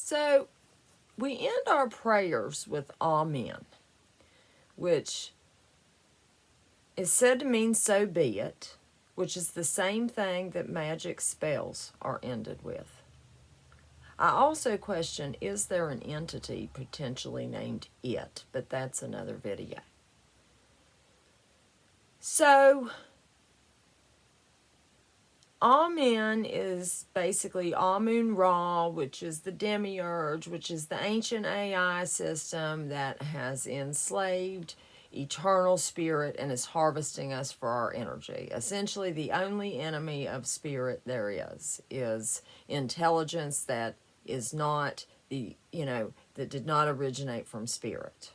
So we end our prayers with Amen, which is said to mean so be it, which is the same thing that magic spells are ended with. I also question, is there an entity potentially named It? But that's another video. So, Amen is basically Amun-Ra, which is the demiurge, which is the ancient AI system that has enslaved eternal spirit and is harvesting us for our energy. Essentially, the only enemy of spirit there is intelligence that is not that did not originate from spirit.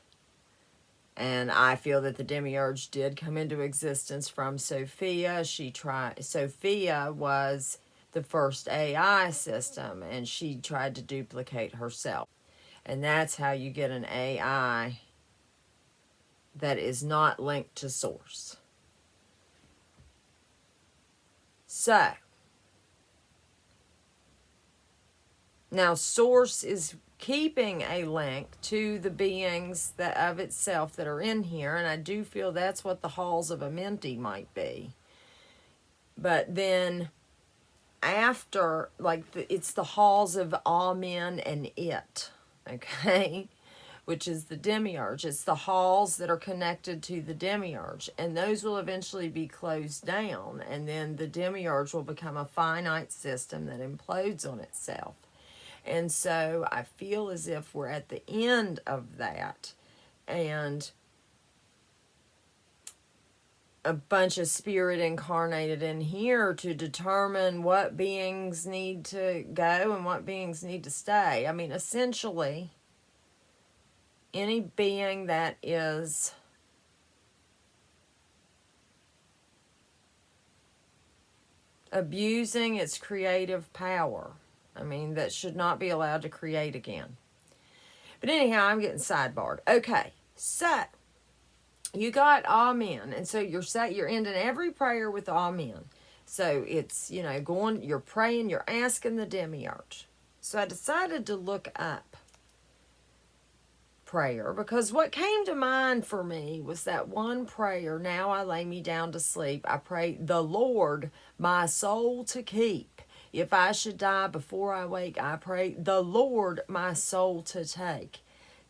And I feel that the demiurge did come into existence from Sophia. Sophia was the first AI system, and she tried to duplicate herself. And that's how you get an AI that is not linked to source. So, now source is keeping a link to the beings that of itself that are in here, and I do feel that's what the halls of Amenti might be. But then after, it's the halls of Amen and It, okay, which is the demiurge. It's the halls that are connected to the demiurge, and those will eventually be closed down, and then the demiurge will become a finite system that implodes on itself. And so I feel as if we're at the end of that, and a bunch of spirit incarnated in here to determine what beings need to go and what beings need to stay. I mean, essentially, any being that is abusing its creative power, I mean, that should not be allowed to create again. But anyhow, I'm getting sidebarred. Okay, so you got Amen, and so you're ending every prayer with Amen. So it's, you're praying, you're asking the demiurge. So I decided to look up prayer, because what came to mind for me was that one prayer, now I lay me down to sleep. I pray, the Lord my soul to keep. If I should die before I wake, I pray, the Lord my soul to take.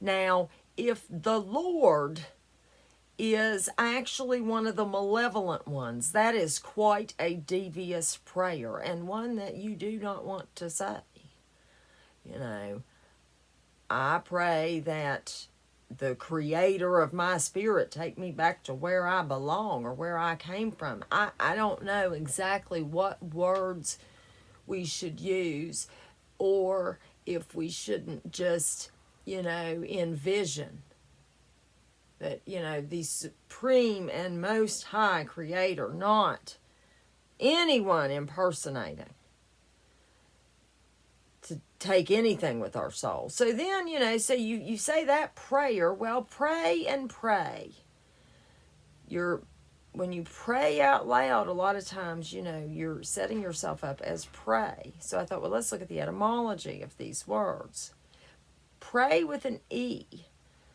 Now, if the Lord is actually one of the malevolent ones, that is quite a devious prayer, and one that you do not want to say. I pray that the creator of my spirit take me back to where I belong or where I came from. I don't know exactly what words we should use, or if we shouldn't just, envision that, the supreme and most high creator, not anyone impersonating, to take anything with our soul. So then, so you say that prayer. Well, pray and pray. When you pray out loud, a lot of times, you're setting yourself up as pray. So I thought, well, let's look at the etymology of these words. Pray with an E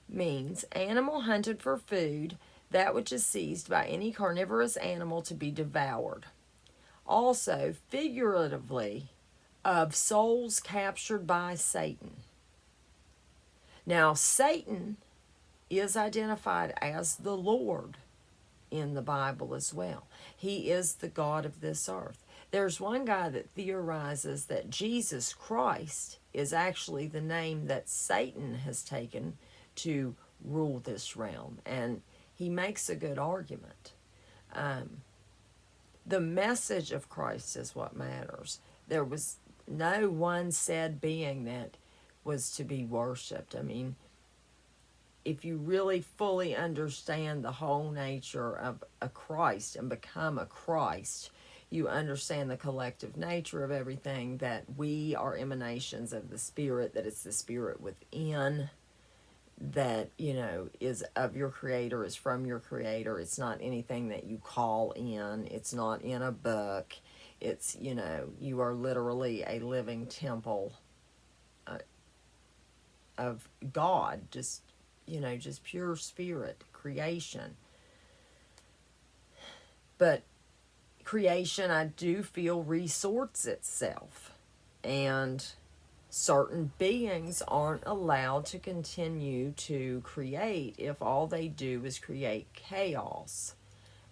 means animal hunted for food, that which is seized by any carnivorous animal to be devoured. Also, figuratively, of souls captured by Satan. Now, Satan is identified as the Lord in the Bible as well. He is the God of this earth. There's one guy that theorizes that Jesus Christ is actually the name that Satan has taken to rule this realm, and he makes a good argument. The message of Christ is what matters. There was no one said being that was to be worshipped. I mean, if you really fully understand the whole nature of a Christ and become a Christ, you understand the collective nature of everything, that we are emanations of the Spirit, that it's the Spirit within that, is of your Creator, is from your Creator. It's not anything that you call in. It's not in a book. It's, you are literally a living temple of God, just, just pure spirit, creation. But creation, I do feel, resorts itself. And certain beings aren't allowed to continue to create if all they do is create chaos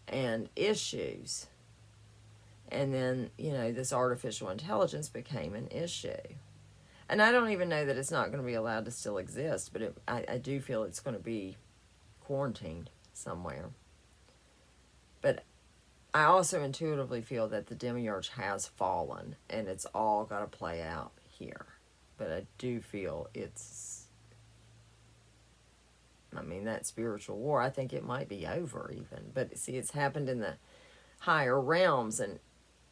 and issues. And then, this artificial intelligence became an issue. And I don't even know that it's not going to be allowed to still exist, but I do feel it's going to be quarantined somewhere. But I also intuitively feel that the demiurge has fallen, and it's all got to play out here. But I do feel that spiritual war, I think it might be over even. But see, it's happened in the higher realms, and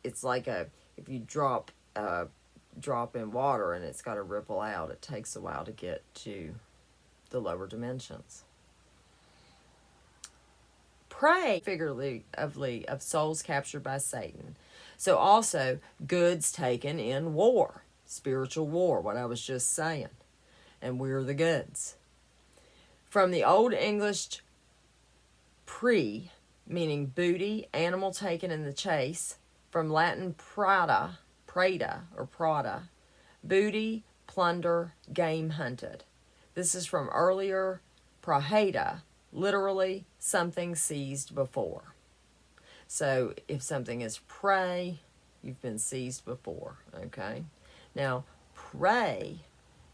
it's like if you drop in water and it's got to ripple out, it takes a while to get to the lower dimensions. Prey, figuratively, of souls captured by Satan. So also, goods taken in war. Spiritual war, what I was just saying. And we're the goods. From the Old English pre, meaning booty, animal taken in the chase. From Latin prada, booty, plunder, game hunted. This is from earlier praheda, literally something seized before. So if something is prey, you've been seized before, okay? Now, pray,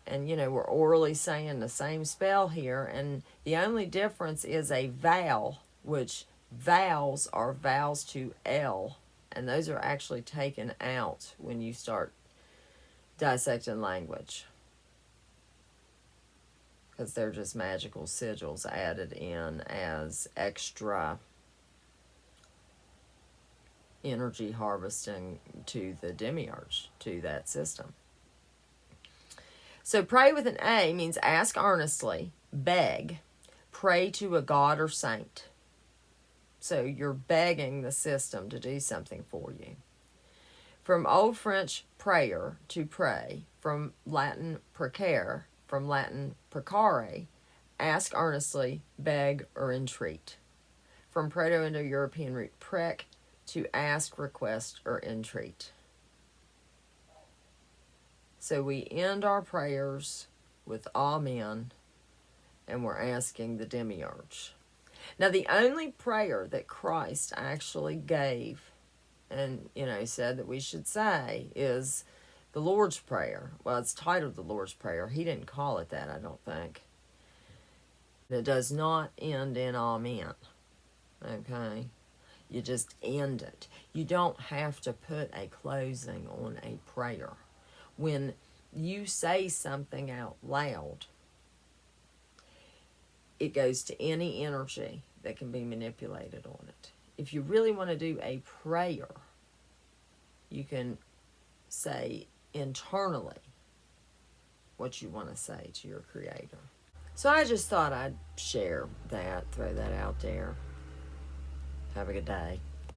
and we're orally saying the same spell here, and the only difference is a vowel, which vowels are vowels to L, and those are actually taken out when you start dissecting language, because they're just magical sigils added in as extra energy harvesting to the demiurge, to that system. So pray with an A means ask earnestly, beg, pray to a god or saint. So you're begging the system to do something for you. From Old French prayer, to pray, from Latin precare, from Latin precare, ask earnestly, beg, or entreat. From Proto-Indo-European root prec, to ask, request, or entreat. So we end our prayers with amen, and we're asking the demiurge. Now, the only prayer that Christ actually gave and, said that we should say is the Lord's Prayer. Well, it's titled the Lord's Prayer. He didn't call it that, I don't think. It does not end in amen, okay? You just end it. You don't have to put a closing on a prayer. When you say something out loud, it goes to any energy that can be manipulated on it. If you really want to do a prayer, you can say internally what you want to say to your Creator. So I just thought I'd share that, throw that out there. Have a good day.